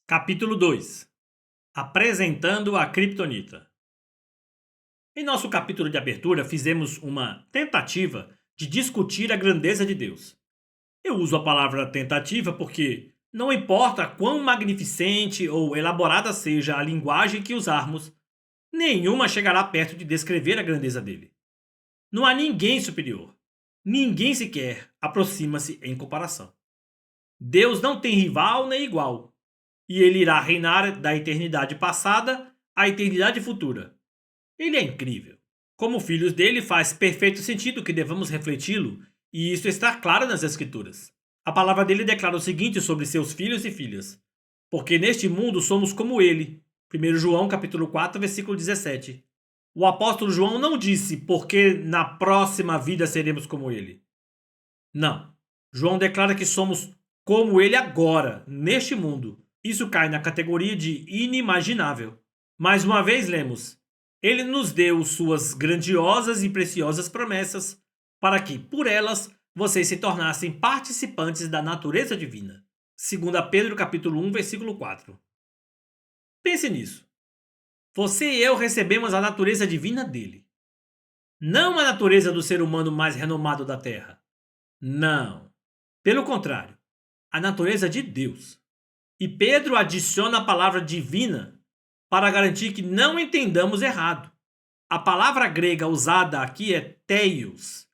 Capítulo 2. Apresentando a Kryptonita. Em nosso capítulo de abertura, fizemos uma tentativa de discutir a grandeza de Deus. Eu uso a palavra tentativa porque não importa quão magnificente ou elaborada seja a linguagem que usarmos, nenhuma chegará perto de descrever a grandeza dele. Não há ninguém superior. Ninguém sequer aproxima-se em comparação. Deus não tem rival nem igual. E ele irá reinar da eternidade passada à eternidade futura. Ele é incrível. Como filhos dele, faz perfeito sentido que devamos refleti-lo, e isso está claro nas Escrituras. A palavra dele declara o seguinte sobre seus filhos e filhas: porque neste mundo somos como ele. 1 João capítulo 4, versículo 17. O apóstolo João não disse porque na próxima vida seremos como ele. Não. João declara que somos como ele agora, neste mundo. Isso cai na categoria de inimaginável. Mais uma vez lemos: ele nos deu suas grandiosas e preciosas promessas, para que, por elas, vocês se tornassem participantes da natureza divina. 2 Pedro capítulo 1, versículo 4. Pense nisso. Você e eu recebemos a natureza divina dele. Não a natureza do ser humano mais renomado da Terra. Não. Pelo contrário, a natureza de Deus. E Pedro adiciona a palavra divina para garantir que não entendamos errado. A palavra grega usada aqui é theos,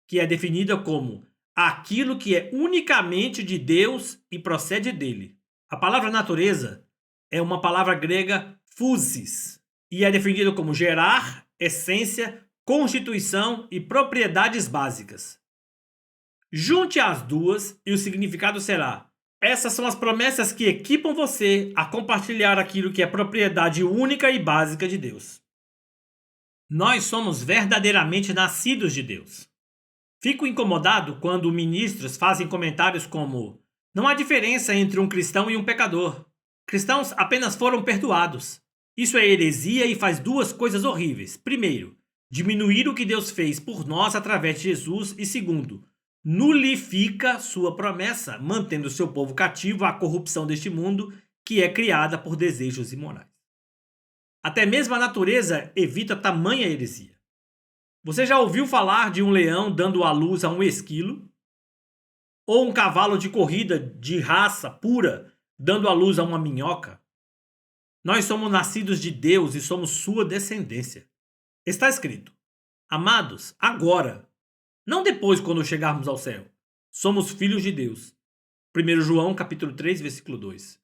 que é definida como aquilo que é unicamente de Deus e procede dele. A palavra natureza é uma palavra grega physis e é definida como gerar, essência, constituição e propriedades básicas. Junte as duas e o significado será: essas são as promessas que equipam você a compartilhar aquilo que é propriedade única e básica de Deus. Nós somos verdadeiramente nascidos de Deus. Fico incomodado quando ministros fazem comentários como: não há diferença entre um cristão e um pecador. Cristãos apenas foram perdoados. Isso é heresia e faz duas coisas horríveis. Primeiro, diminuir o que Deus fez por nós através de Jesus. E segundo, nulifica sua promessa, mantendo seu povo cativo à corrupção deste mundo que é criada por desejos imorais. Até mesmo a natureza evita tamanha heresia. Você já ouviu falar de um leão dando à luz a um esquilo? Ou um cavalo de corrida de raça pura dando à luz a uma minhoca? Nós somos nascidos de Deus e somos sua descendência. Está escrito: amados, agora, não depois quando chegarmos ao céu, somos filhos de Deus. 1 João capítulo 3, versículo 2.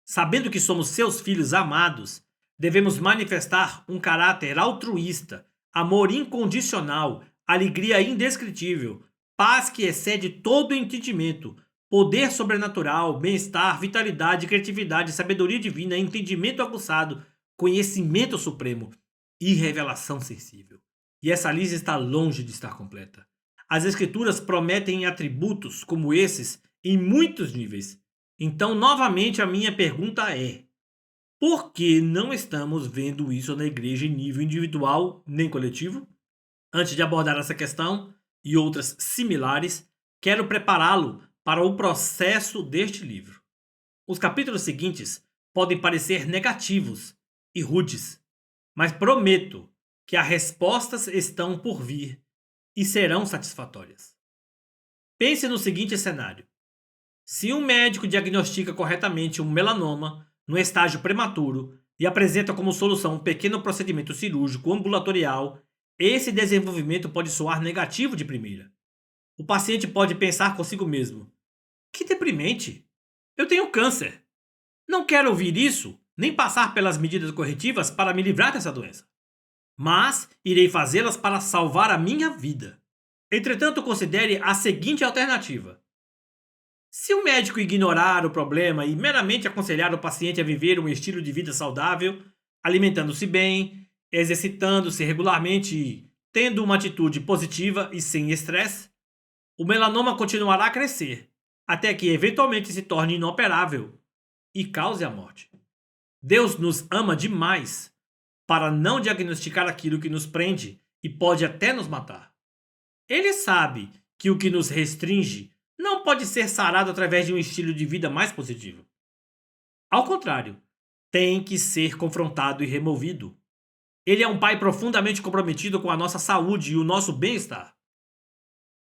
Sabendo que somos seus filhos amados, devemos manifestar um caráter altruísta, amor incondicional, alegria indescritível, paz que excede todo entendimento, poder sobrenatural, bem-estar, vitalidade, criatividade, sabedoria divina, entendimento aguçado, conhecimento supremo e revelação sensível. E essa lista está longe de estar completa. As Escrituras prometem atributos como esses em muitos níveis. Então, novamente, a minha pergunta é: por que não estamos vendo isso na igreja em nível individual nem coletivo? Antes de abordar essa questão e outras similares, quero prepará-lo para o processo deste livro. Os capítulos seguintes podem parecer negativos e rudes, mas prometo que as respostas estão por vir e serão satisfatórias. Pense no seguinte cenário: se um médico diagnostica corretamente um melanoma no estágio prematuro e apresenta como solução um pequeno procedimento cirúrgico ambulatorial, esse desenvolvimento pode soar negativo de primeira. O paciente pode pensar consigo mesmo: que deprimente! Eu tenho câncer. Não quero ouvir isso, nem passar pelas medidas corretivas para me livrar dessa doença. Mas irei fazê-las para salvar a minha vida. Entretanto, considere a seguinte alternativa: se o médico ignorar o problema e meramente aconselhar o paciente a viver um estilo de vida saudável, alimentando-se bem, exercitando-se regularmente e tendo uma atitude positiva e sem estresse, o melanoma continuará a crescer, até que eventualmente se torne inoperável e cause a morte. Deus nos ama demais para não diagnosticar aquilo que nos prende e pode até nos matar. Ele sabe que o que nos restringe não pode ser sarado através de um estilo de vida mais positivo. Ao contrário, tem que ser confrontado e removido. Ele é um pai profundamente comprometido com a nossa saúde e o nosso bem-estar.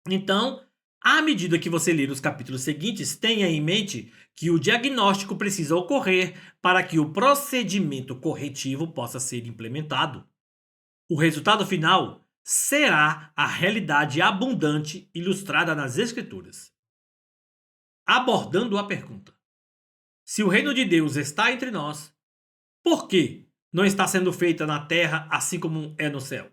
Então, à medida que você ler os capítulos seguintes, tenha em mente que o diagnóstico precisa ocorrer para que o procedimento corretivo possa ser implementado. O resultado final será a realidade abundante ilustrada nas Escrituras. Abordando a pergunta: se o reino de Deus está entre nós, por que não está sendo feita na terra assim como é no céu?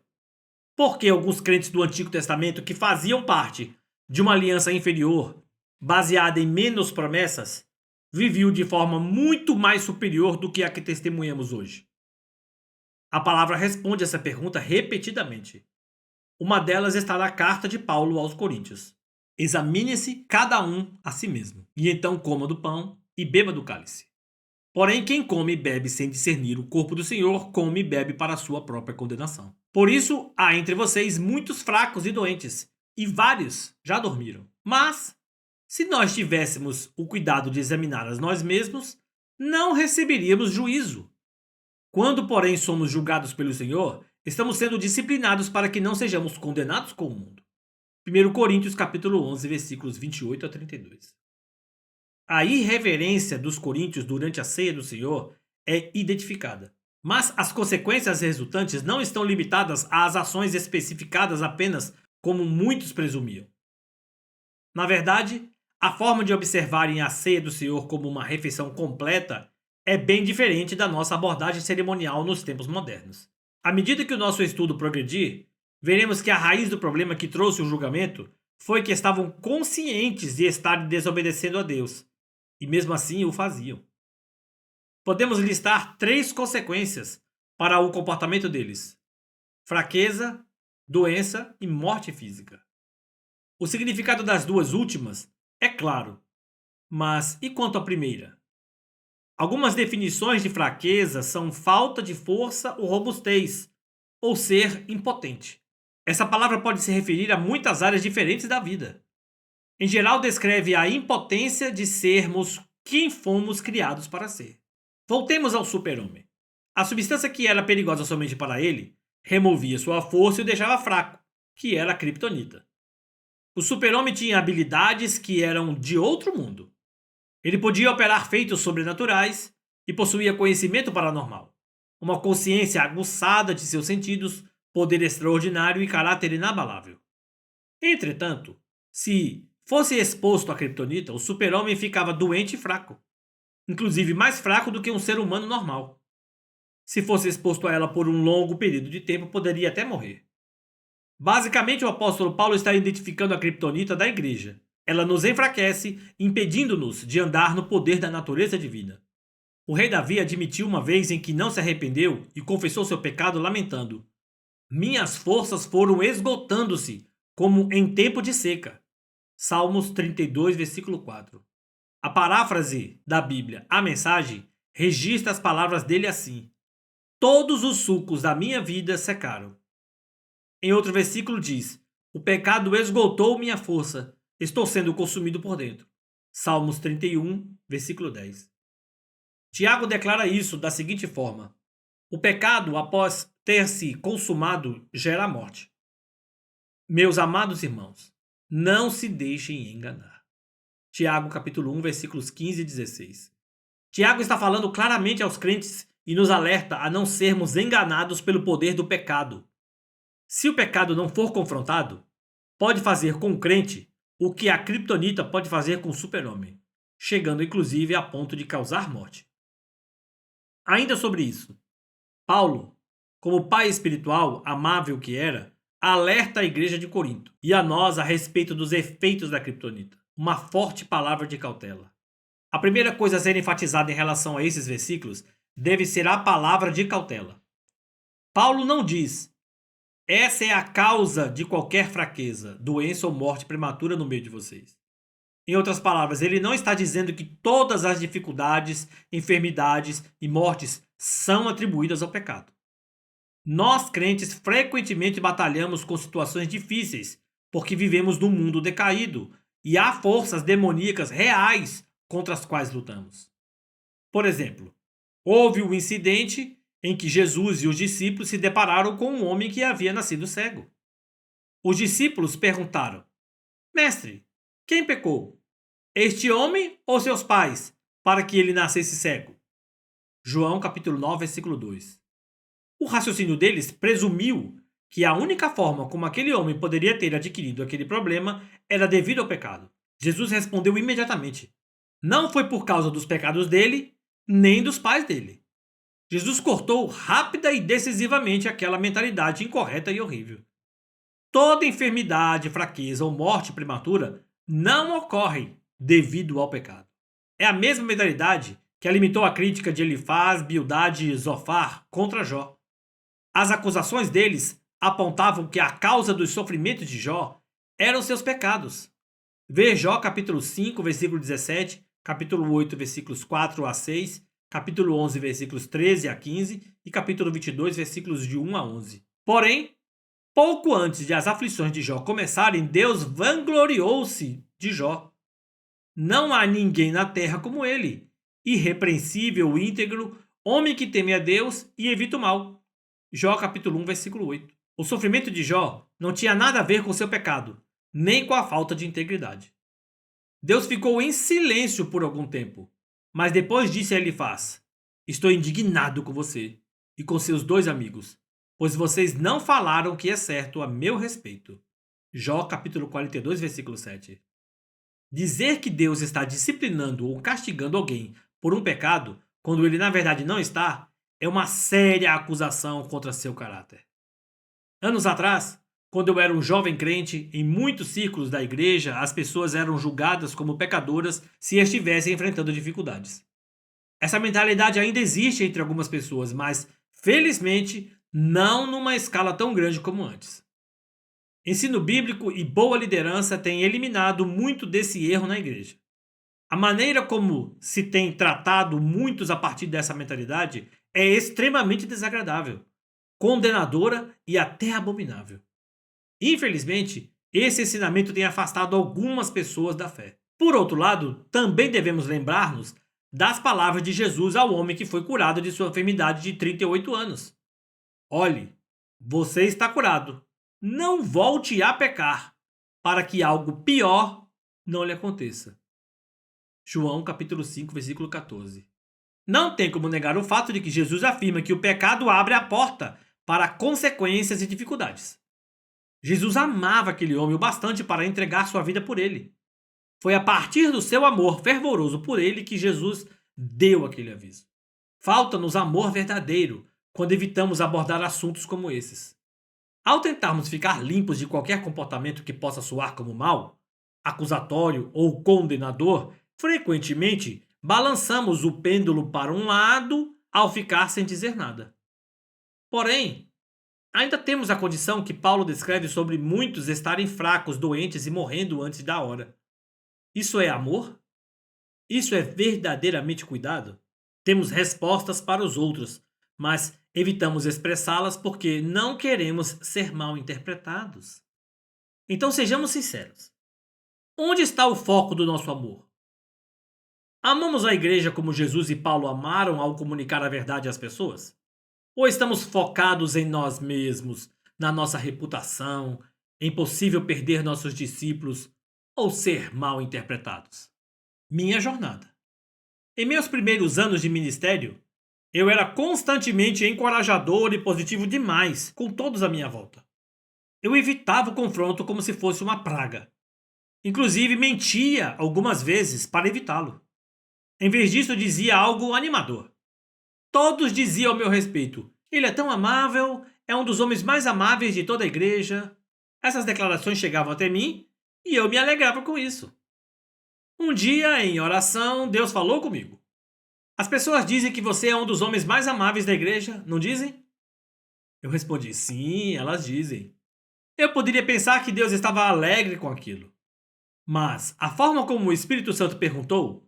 Por que alguns crentes do Antigo Testamento que faziam parte de uma aliança inferior, baseada em menos promessas, viviam de forma muito mais superior do que a que testemunhamos hoje? A palavra responde essa pergunta repetidamente. Uma delas está na carta de Paulo aos Coríntios. Examine-se cada um a si mesmo, e então coma do pão e beba do cálice. Porém, quem come e bebe sem discernir o corpo do Senhor, come e bebe para a sua própria condenação. Por isso, há entre vocês muitos fracos e doentes, e vários já dormiram. Mas, se nós tivéssemos o cuidado de examinar a nós mesmos, não receberíamos juízo. Quando, porém, somos julgados pelo Senhor, estamos sendo disciplinados para que não sejamos condenados com o mundo. 1 Coríntios capítulo 11, versículos 28 a 32. A irreverência dos coríntios durante a ceia do Senhor é identificada. Mas as consequências resultantes não estão limitadas às ações especificadas apenas como muitos presumiam. Na verdade, a forma de observarem a ceia do Senhor como uma refeição completa é bem diferente da nossa abordagem cerimonial nos tempos modernos. À medida que o nosso estudo progredir, veremos que a raiz do problema que trouxe o julgamento foi que estavam conscientes de estarem desobedecendo a Deus, e mesmo assim o faziam. Podemos listar 3 consequências para o comportamento deles: fraqueza, doença e morte física. O significado das duas últimas é claro, mas e quanto à primeira? Algumas definições de fraqueza são falta de força ou robustez, ou ser impotente. Essa palavra pode se referir a muitas áreas diferentes da vida. Em geral, descreve a impotência de sermos quem fomos criados para ser. Voltemos ao super-homem. A substância que era perigosa somente para ele removia sua força e o deixava fraco, que era a criptonita. O super-homem tinha habilidades que eram de outro mundo. Ele podia operar feitos sobrenaturais e possuía conhecimento paranormal, uma consciência aguçada de seus sentidos, poder extraordinário e caráter inabalável. Entretanto, se fosse exposto à criptonita, o super-homem ficava doente e fraco, inclusive mais fraco do que um ser humano normal. Se fosse exposto a ela por um longo período de tempo, poderia até morrer. Basicamente, o apóstolo Paulo está identificando a criptonita da igreja. Ela nos enfraquece, impedindo-nos de andar no poder da natureza divina. O rei Davi admitiu uma vez em que não se arrependeu e confessou seu pecado lamentando: minhas forças foram esgotando-se como em tempo de seca. Salmos 32, versículo 4. A paráfrase da Bíblia, a Mensagem, registra as palavras dele assim: todos os sucos da minha vida secaram. Em outro versículo diz: o pecado esgotou minha força, estou sendo consumido por dentro. Salmos 31, versículo 10. Tiago declara isso da seguinte forma: o pecado, após ter se consumado, gera morte. Meus amados irmãos, não se deixem enganar. Tiago capítulo 1, versículos 15 e 16. Tiago está falando claramente aos crentes e nos alerta a não sermos enganados pelo poder do pecado. Se o pecado não for confrontado, pode fazer com o crente o que a criptonita pode fazer com o super-homem, chegando inclusive a ponto de causar morte. Ainda sobre isso, Paulo, como pai espiritual amável que era, alerta a igreja de Corinto e a nós a respeito dos efeitos da criptonita. Uma forte palavra de cautela. A primeira coisa a ser enfatizada em relação a esses versículos deve ser a palavra de cautela. Paulo não diz: essa é a causa de qualquer fraqueza, doença ou morte prematura no meio de vocês. Em outras palavras, ele não está dizendo que todas as dificuldades, enfermidades e mortes são atribuídas ao pecado. Nós, crentes, frequentemente batalhamos com situações difíceis, porque vivemos num mundo decaído e há forças demoníacas reais contra as quais lutamos. Por exemplo, houve um incidente em que Jesus e os discípulos se depararam com um homem que havia nascido cego. Os discípulos perguntaram: Mestre, quem pecou? Este homem ou seus pais, para que ele nascesse cego? João capítulo 9, versículo 2. O raciocínio deles presumiu que a única forma como aquele homem poderia ter adquirido aquele problema era devido ao pecado. Jesus respondeu imediatamente: Não foi por causa dos pecados dele, nem dos pais dele. Jesus cortou rápida e decisivamente aquela mentalidade incorreta e horrível. Toda enfermidade, fraqueza ou morte prematura não ocorrem devido ao pecado. É a mesma mentalidade que alimentou a crítica de Elifaz, Bildade e Zofar contra Jó. As acusações deles apontavam que a causa dos sofrimentos de Jó eram seus pecados. Vê Jó capítulo 5, versículo 17, capítulo 8, versículos 4 a 6, capítulo 11, versículos 13 a 15 e capítulo 22, versículos de 1 a 11. Porém, pouco antes de as aflições de Jó começarem, Deus vangloriou-se de Jó. Não há ninguém na terra como ele, irrepreensível, íntegro, homem que teme a Deus e evita o mal. Jó capítulo 1, versículo 8. O sofrimento de Jó não tinha nada a ver com seu pecado, nem com a falta de integridade. Deus ficou em silêncio por algum tempo, mas depois disse a Elifaz: Estou indignado com você e com seus dois amigos, pois vocês não falaram o que é certo a meu respeito. Jó capítulo 42, versículo 7. Dizer que Deus está disciplinando ou castigando alguém por um pecado, quando ele na verdade não está, é uma séria acusação contra seu caráter. Anos atrás, quando eu era um jovem crente, em muitos círculos da igreja, as pessoas eram julgadas como pecadoras se estivessem enfrentando dificuldades. Essa mentalidade ainda existe entre algumas pessoas, mas, felizmente, não numa escala tão grande como antes. Ensino bíblico e boa liderança têm eliminado muito desse erro na igreja. A maneira como se tem tratado muitos a partir dessa mentalidade é extremamente desagradável, condenadora e até abominável. Infelizmente, esse ensinamento tem afastado algumas pessoas da fé. Por outro lado, também devemos lembrar-nos das palavras de Jesus ao homem que foi curado de sua enfermidade de 38 anos. Olhe, você está curado. Não volte a pecar, para que algo pior não lhe aconteça. João capítulo 5, versículo 14. Não tem como negar o fato de que Jesus afirma que o pecado abre a porta para consequências e dificuldades. Jesus amava aquele homem o bastante para entregar sua vida por ele. Foi a partir do seu amor fervoroso por ele que Jesus deu aquele aviso. Falta-nos amor verdadeiro quando evitamos abordar assuntos como esses. Ao tentarmos ficar limpos de qualquer comportamento que possa soar como mal, acusatório ou condenador, frequentemente balançamos o pêndulo para um lado ao ficar sem dizer nada. Porém, ainda temos a condição que Paulo descreve sobre muitos estarem fracos, doentes e morrendo antes da hora. Isso é amor? Isso é verdadeiramente cuidado? Temos respostas para os outros, mas evitamos expressá-las porque não queremos ser mal interpretados. Então sejamos sinceros. Onde está o foco do nosso amor? Amamos a igreja como Jesus e Paulo amaram ao comunicar a verdade às pessoas? Ou estamos focados em nós mesmos, na nossa reputação, em possível perder nossos discípulos ou ser mal interpretados? Minha jornada. Em meus primeiros anos de ministério, eu era constantemente encorajador e positivo demais com todos à minha volta. Eu evitava o confronto como se fosse uma praga. Inclusive mentia algumas vezes para evitá-lo. Em vez disso, eu dizia algo animador. Todos diziam ao meu respeito: ele é tão amável, é um dos homens mais amáveis de toda a igreja. Essas declarações chegavam até mim e eu me alegrava com isso. Um dia, em oração, Deus falou comigo. As pessoas dizem que você é um dos homens mais amáveis da igreja, não dizem? Eu respondi: sim, elas dizem. Eu poderia pensar que Deus estava alegre com aquilo. Mas a forma como o Espírito Santo perguntou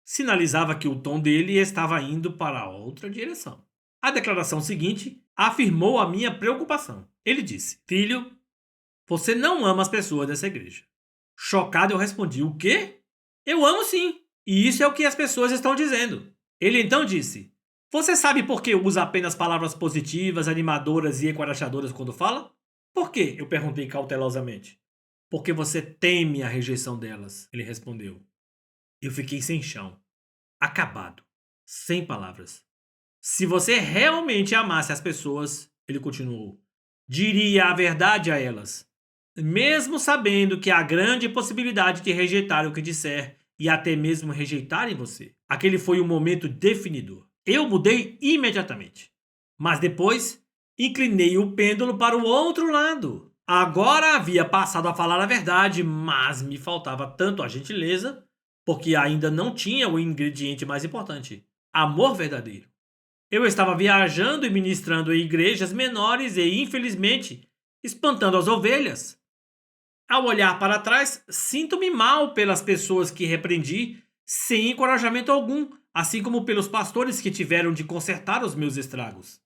sinalizava que o tom dele estava indo para outra direção. A declaração seguinte afirmou a minha preocupação. Ele disse: Filho, você não ama as pessoas dessa igreja. Chocado, eu respondi: O quê? Eu amo sim. E isso é o que as pessoas estão dizendo. Ele então disse: Você sabe por que usa apenas palavras positivas, animadoras e encorajadoras quando fala? Por quê? Eu perguntei cautelosamente. Porque você teme a rejeição delas, ele respondeu. Eu fiquei sem chão, acabado, sem palavras. Se você realmente amasse as pessoas, ele continuou, diria a verdade a elas, mesmo sabendo que há grande possibilidade de rejeitar o que disser e até mesmo rejeitarem você. Aquele foi o momento definidor. Eu mudei imediatamente. Mas depois, inclinei o pêndulo para o outro lado. Agora havia passado a falar a verdade, mas me faltava tanto a gentileza, porque ainda não tinha o ingrediente mais importante: amor verdadeiro. Eu estava viajando e ministrando em igrejas menores e, infelizmente, espantando as ovelhas. Ao olhar para trás, sinto-me mal pelas pessoas que repreendi, sem encorajamento algum, assim como pelos pastores que tiveram de consertar os meus estragos.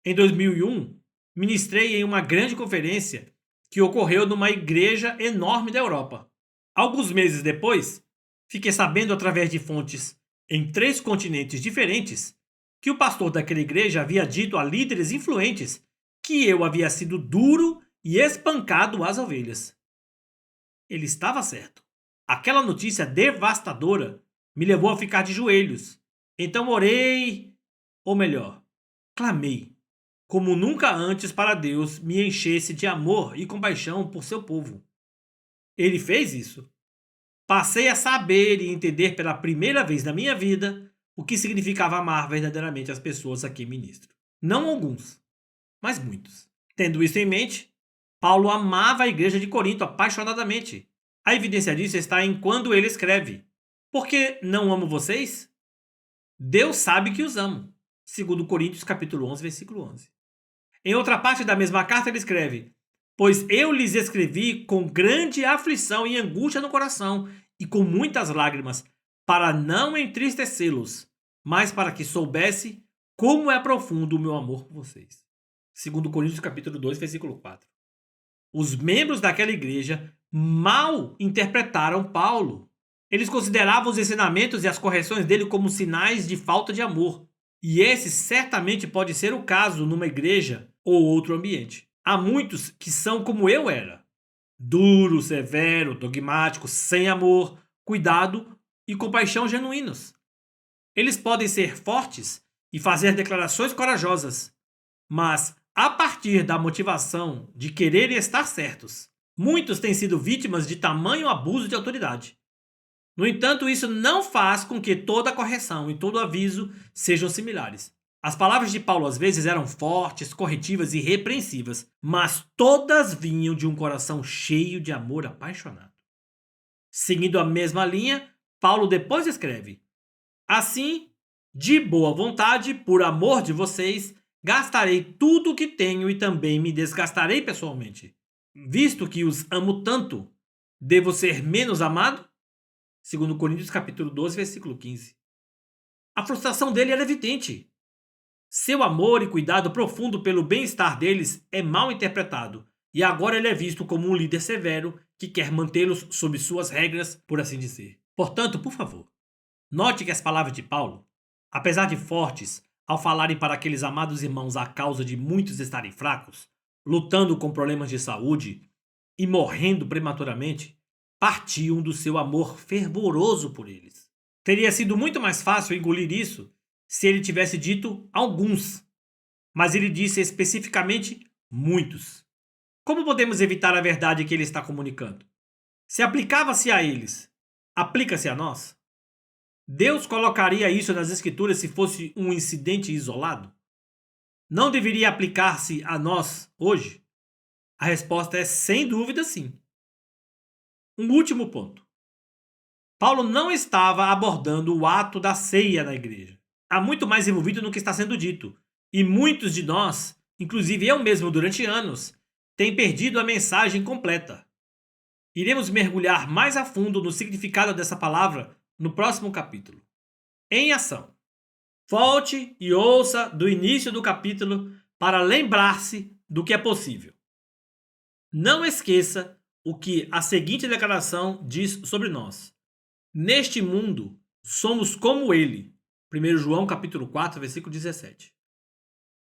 Em 2001, ministrei em uma grande conferência que ocorreu numa igreja enorme da Europa. Alguns meses depois, fiquei sabendo através de fontes em 3 continentes diferentes que o pastor daquela igreja havia dito a líderes influentes que eu havia sido duro e espancado às ovelhas. Ele estava certo. Aquela notícia devastadora me levou a ficar de joelhos. Então orei, ou melhor, clamei, como nunca antes para Deus me enchesse de amor e compaixão por seu povo. Ele fez isso. Passei a saber e entender pela primeira vez na minha vida o que significava amar verdadeiramente as pessoas a quem ministro. Não alguns, mas muitos. Tendo isso em mente, Paulo amava a igreja de Corinto apaixonadamente. A evidência disso está em quando ele escreve: Por que não amo vocês? Deus sabe que os amo. Segundo Coríntios capítulo 11, versículo 11. Em outra parte da mesma carta ele escreve: Pois eu lhes escrevi com grande aflição e angústia no coração e com muitas lágrimas, para não entristecê-los, mas para que soubesse como é profundo o meu amor por vocês. Segundo Coríntios capítulo 2, versículo 4. Os membros daquela igreja mal interpretaram Paulo. Eles consideravam os ensinamentos e as correções dele como sinais de falta de amor. E esse certamente pode ser o caso numa igreja ou outro ambiente. Há muitos que são como eu era: duro, severo, dogmático, sem amor, cuidado e compaixão genuínos. Eles podem ser fortes e fazer declarações corajosas, mas a partir da motivação de querer estar certos. Muitos têm sido vítimas de tamanho abuso de autoridade. No entanto, isso não faz com que toda correção e todo aviso sejam similares. As palavras de Paulo às vezes eram fortes, corretivas e repreensivas, mas todas vinham de um coração cheio de amor apaixonado. Seguindo a mesma linha, Paulo depois escreve: Assim, de boa vontade, por amor de vocês, gastarei tudo o que tenho e também me desgastarei pessoalmente. Visto que os amo tanto, devo ser menos amado? Segundo Coríntios capítulo 12, versículo 15. A frustração dele era evidente. Seu amor e cuidado profundo pelo bem-estar deles é mal interpretado, e agora ele é visto como um líder severo que quer mantê-los sob suas regras, por assim dizer. Portanto, por favor, note que as palavras de Paulo, apesar de fortes, ao falarem para aqueles amados irmãos a causa de muitos estarem fracos, lutando com problemas de saúde e morrendo prematuramente, partiam do seu amor fervoroso por eles. Teria sido muito mais fácil engolir isso se ele tivesse dito alguns, mas ele disse especificamente muitos. Como podemos evitar a verdade que ele está comunicando? Se aplicava-se a eles, aplica-se a nós? Deus colocaria isso nas Escrituras se fosse um incidente isolado? Não deveria aplicar-se a nós hoje? A resposta é sem dúvida sim. Um último ponto. Paulo não estava abordando o ato da ceia na igreja. Há muito mais envolvido no que está sendo dito. E muitos de nós, inclusive eu mesmo durante anos, têm perdido a mensagem completa. Iremos mergulhar mais a fundo no significado dessa palavra no próximo capítulo. Em ação. Volte e ouça do início do capítulo para lembrar-se do que é possível. Não esqueça o que a seguinte declaração diz sobre nós. Neste mundo, somos como ele, 1 João capítulo 4, versículo 17.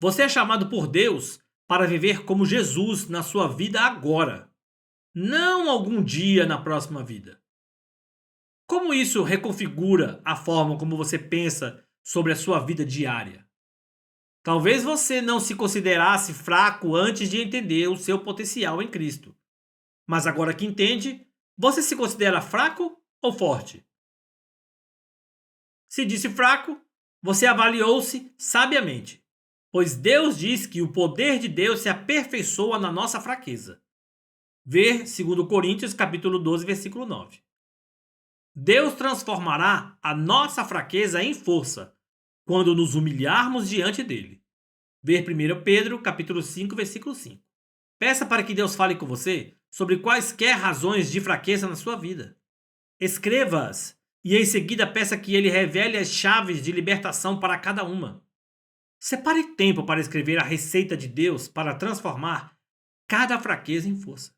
Você é chamado por Deus para viver como Jesus na sua vida agora, não algum dia na próxima vida. Como isso reconfigura a forma como você pensa sobre a sua vida diária? Talvez você não se considerasse fraco antes de entender o seu potencial em Cristo. Mas agora que entende, você se considera fraco ou forte? Se disse fraco, você avaliou-se sabiamente, pois Deus diz que o poder de Deus se aperfeiçoa na nossa fraqueza. Ver 2 Coríntios capítulo 12, versículo 9. Deus transformará a nossa fraqueza em força quando nos humilharmos diante dele. Ver 1 Pedro capítulo 5, versículo 5. Peça para que Deus fale com você sobre quaisquer razões de fraqueza na sua vida. Escreva-as e em seguida peça que ele revele as chaves de libertação para cada uma. Separe tempo para escrever a receita de Deus para transformar cada fraqueza em força.